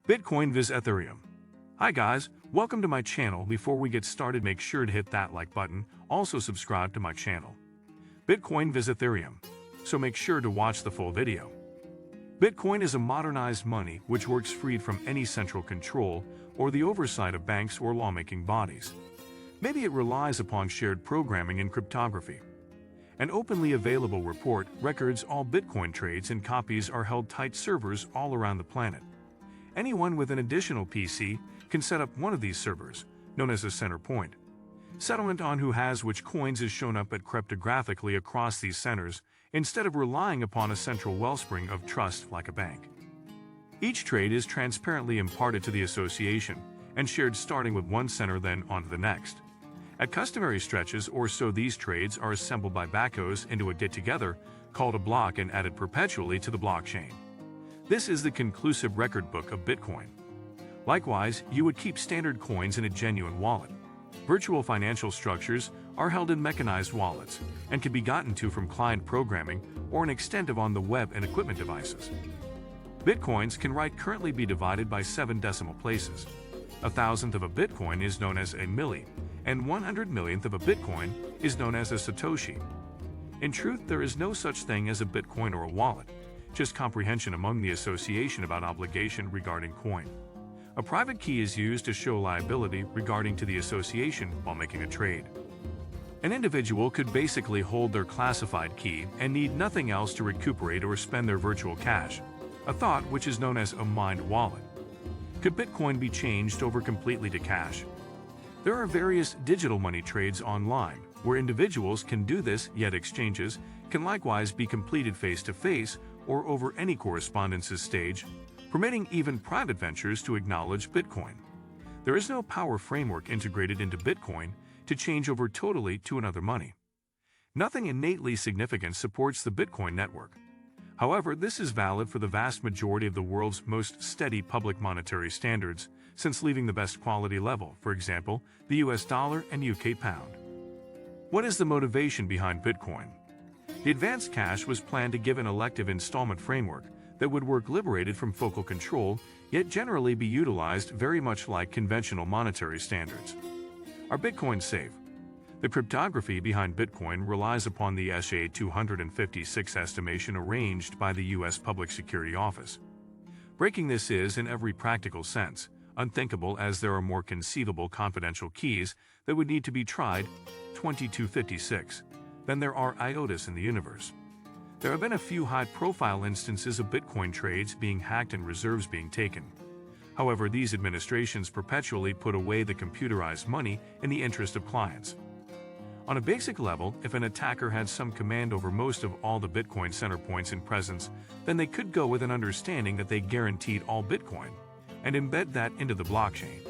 Bitcoin vs Ethereum. Hi guys, welcome to my channel. Before we get started, make sure to hit that like button, also subscribe to my channel. Bitcoin vs Ethereum. So make sure to watch the full video. Bitcoin is a modernized money which works freed from any central control or the oversight of banks or lawmaking bodies. Maybe it relies upon shared programming and cryptography. An openly available report records all Bitcoin trades and copies are held tight servers all around the planet. Anyone with an additional PC can set up one of these servers, known as a center point. Settlement on who has which coins is shown up cryptographically across these centers instead of relying upon a central wellspring of trust like a bank. Each trade is transparently imparted to the association and shared starting with one center then onto the next. At customary stretches or so, these trades are assembled by backhoes into a get-together called a block and added perpetually to the blockchain. This is the conclusive record book of Bitcoin. Likewise, you would keep standard coins in a genuine wallet. Virtual financial structures are held in mechanized wallets and can be gotten to from client programming or an extent of on the web and equipment devices. Bitcoins can currently be divided by 7 decimal places. A thousandth of a Bitcoin is known as a milli, and 100 millionth of a Bitcoin is known as a Satoshi. In truth, there is no such thing as a Bitcoin or a wallet, just comprehension among the association about obligation regarding coin. A private key is used to show liability regarding to the association while making a trade. An individual could basically hold their classified key and need nothing else to recuperate or spend their virtual cash, a thought which is known as a mined wallet. Could Bitcoin be changed over completely to cash? There are various digital money trades online where individuals can do this, yet exchanges can likewise be completed face-to-face or over any correspondences stage, permitting even private ventures to acknowledge Bitcoin. There is no power framework integrated into Bitcoin to change over totally to another money. Nothing innately significant supports the Bitcoin network. However, this is valid for the vast majority of the world's most steady public monetary standards since leaving the best quality level, for example, the US dollar and UK pound. What is the motivation behind Bitcoin? The advanced cash was planned to give an elective installment framework that would work liberated from focal control, yet generally be utilized very much like conventional monetary standards. Are Bitcoins safe? The cryptography behind Bitcoin relies upon the SHA-256 estimation arranged by the U.S. Public Security Office. Breaking this is, in every practical sense, unthinkable as there are more conceivable confidential keys that would need to be tried, 2256, than there are iotas in the universe. There have been a few high-profile instances of Bitcoin trades being hacked and reserves being taken. However, these administrations perpetually put away the computerized money in the interest of clients. On a basic level, if an attacker had some command over most of all the Bitcoin center points in presence, then they could go with an understanding that they guaranteed all Bitcoin and embed that into the blockchain.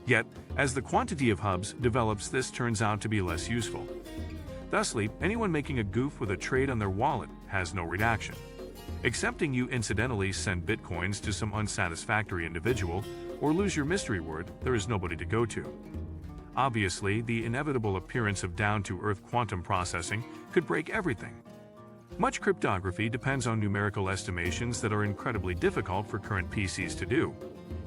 Yet, as the quantity of hubs develops, this turns out to be less useful. Thusly, anyone making a goof with a trade on their wallet has no reaction. Excepting you incidentally send Bitcoins to some unsatisfactory individual or lose your mystery word, there is nobody to go to. Obviously, the inevitable appearance of down-to-earth quantum processing could break everything. Much cryptography depends on numerical estimations that are incredibly difficult for current PCs to do,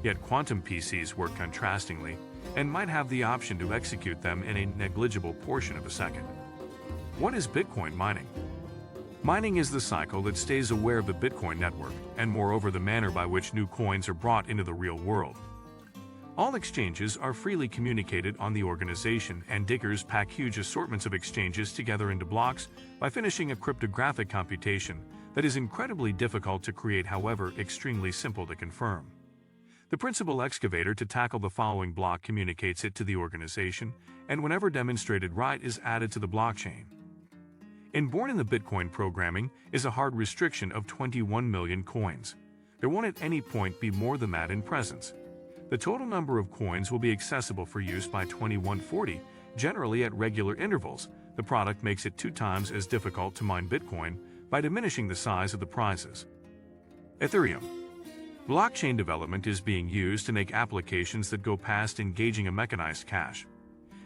yet quantum PCs work contrastingly and might have the option to execute them in a negligible portion of a second. What is Bitcoin mining? Mining is the cycle that stays aware of the Bitcoin network and moreover the manner by which new coins are brought into the real world. All exchanges are freely communicated on the organization, and diggers pack huge assortments of exchanges together into blocks by finishing a cryptographic computation that is incredibly difficult to create, however extremely simple to confirm. The principal excavator to tackle the following block communicates it to the organization, and whenever demonstrated right is added to the blockchain. Inborn in the Bitcoin programming is a hard restriction of 21 million coins. There won't at any point be more than that in presence. The total number of coins will be accessible for use by 2140, generally at regular intervals. The product makes it 2 times as difficult to mine Bitcoin by diminishing the size of the prizes. Ethereum. Blockchain development is being used to make applications that go past engaging a mechanized cash.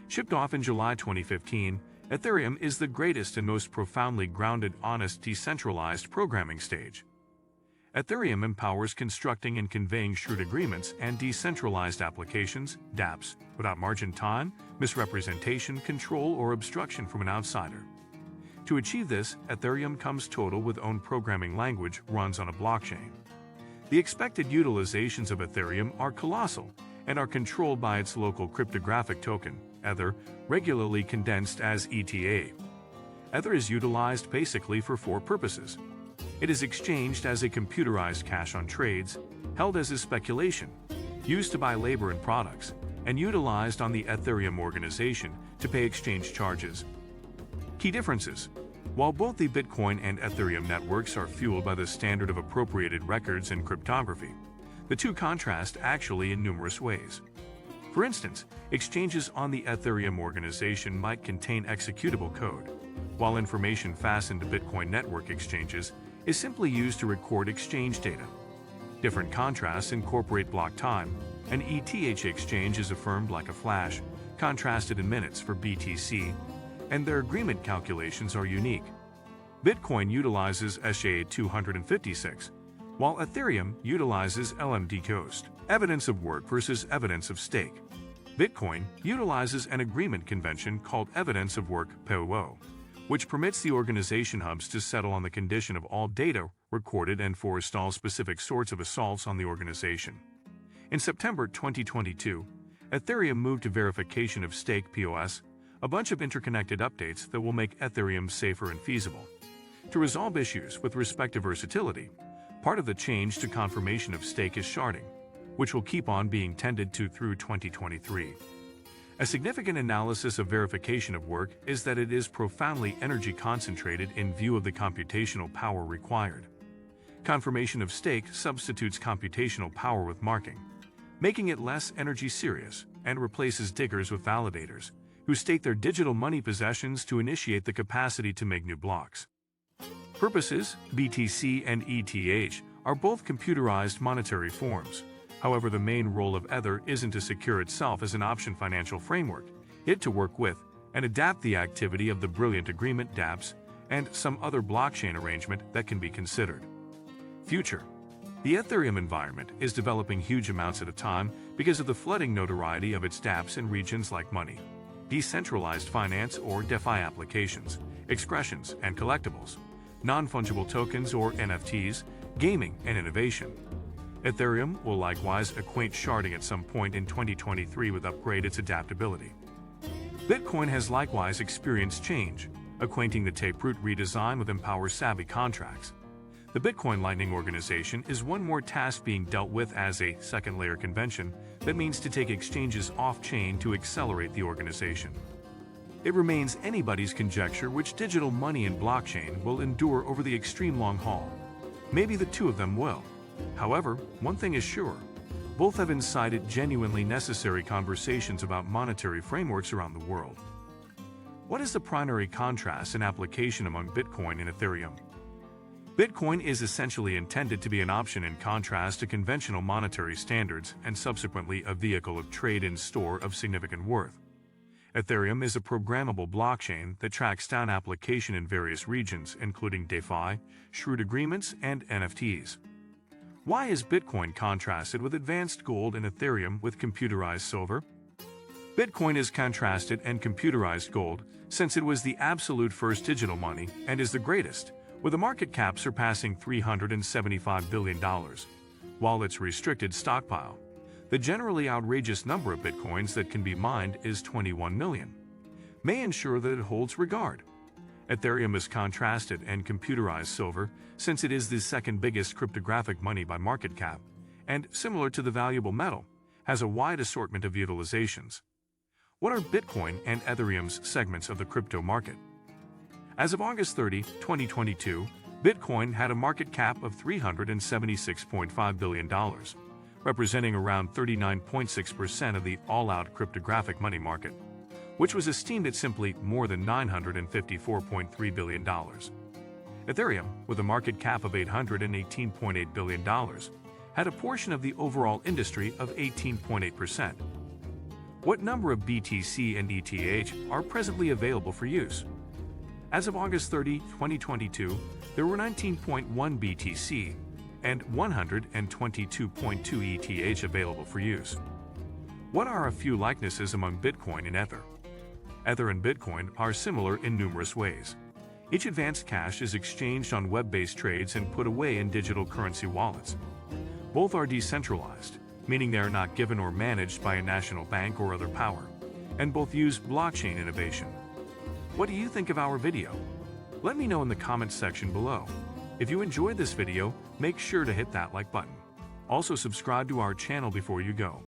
Shipped off in July 2015, Ethereum is the greatest and most profoundly grounded, honest, decentralized programming stage. Ethereum empowers constructing and conveying shrewd agreements and decentralized applications, dApps, without margin time, misrepresentation, control, or obstruction from an outsider. To achieve this, Ethereum comes total with own programming language runs on a blockchain. The expected utilizations of Ethereum are colossal and are controlled by its local cryptographic token, Ether, regularly condensed as ETA. Ether is utilized basically for four purposes. It is exchanged as a computerized cash on trades, held as a speculation, used to buy labor and products, and utilized on the Ethereum organization to pay exchange charges. Key differences. While both the Bitcoin and Ethereum networks are fueled by the standard of appropriated records and cryptography, the two contrast actually in numerous ways. For instance, exchanges on the Ethereum organization might contain executable code, while information fastened to Bitcoin network exchanges is simply used to record exchange data. Different contrasts incorporate block time. An ETH exchange is affirmed like a flash, contrasted in minutes for BTC, and their agreement calculations are unique. Bitcoin utilizes SHA-256, while Ethereum utilizes LMD Ghost, evidence of work versus evidence of stake. Bitcoin utilizes an agreement convention called evidence of work (POW), which permits the organization hubs to settle on the condition of all data recorded and forestall specific sorts of assaults on the organization. In September 2022, Ethereum moved to verification of stake POS, a bunch of interconnected updates that will make Ethereum safer and feasible. To resolve issues with respect to versatility, part of the change to confirmation of stake is sharding, which will keep on being tended to through 2023. A significant analysis of verification of work is that it is profoundly energy concentrated in view of the computational power required. Confirmation of stake substitutes computational power with marking, making it less energy serious, and replaces diggers with validators, who stake their digital money possessions to initiate the capacity to make new blocks. Purposes, BTC and ETH, are both computerized monetary forms. However, the main role of Ether isn't to secure itself as an option financial framework, it to work with and adapt the activity of the brilliant agreement dApps and some other blockchain arrangement that can be considered. Future. The Ethereum environment is developing huge amounts at a time because of the flooding notoriety of its dApps in regions like money, decentralized finance or DeFi applications, excretions and collectibles, non-fungible tokens or NFTs, gaming and innovation. Ethereum will likewise acquaint sharding at some point in 2023 with upgrade its adaptability. Bitcoin has likewise experienced change, acquainting the Taproot redesign with Empower savvy contracts. The Bitcoin Lightning organization is one more task being dealt with as a second-layer convention that means to take exchanges off-chain to accelerate the organization. It remains anybody's conjecture which digital money and blockchain will endure over the extreme long haul. Maybe the two of them will. However, one thing is sure, both have incited genuinely necessary conversations about monetary frameworks around the world. What is the primary contrast and application among Bitcoin and Ethereum? Bitcoin is essentially intended to be an option in contrast to conventional monetary standards and subsequently a vehicle of trade and store of significant worth. Ethereum is a programmable blockchain that tracks down application in various regions, including DeFi, shrewd agreements, and NFTs. Why is Bitcoin contrasted with advanced gold and Ethereum with computerized silver? Bitcoin is contrasted and computerized gold since it was the absolute first digital money and is the greatest, with a market cap surpassing $375 billion, while its restricted stockpile, the generally outrageous number of Bitcoins that can be mined is 21 million, may ensure that it holds regard. Ethereum is contrasted and computerized silver since it is the second biggest cryptographic money by market cap, and, similar to the valuable metal, has a wide assortment of utilizations. What are Bitcoin and Ethereum's segments of the crypto market? As of August 30, 2022, Bitcoin had a market cap of $376.5 billion, representing around 39.6% of the all-out cryptographic money market, which was esteemed at simply more than $954.3 billion. Ethereum, with a market cap of $818.8 billion, had a portion of the overall industry of 18.8%. What number of BTC and ETH are presently available for use? As of August 30, 2022, there were 19.1 BTC and 122.2 ETH available for use. What are a few likenesses among Bitcoin and Ether? Ether and Bitcoin are similar in numerous ways. Each advanced cash is exchanged on web-based trades and put away in digital currency wallets. Both are decentralized, meaning they are not given or managed by a national bank or other power, and both use blockchain innovation. What do you think of our video? Let me know in the comments section below. If you enjoyed this video, make sure to hit that like button. Also subscribe to our channel before you go.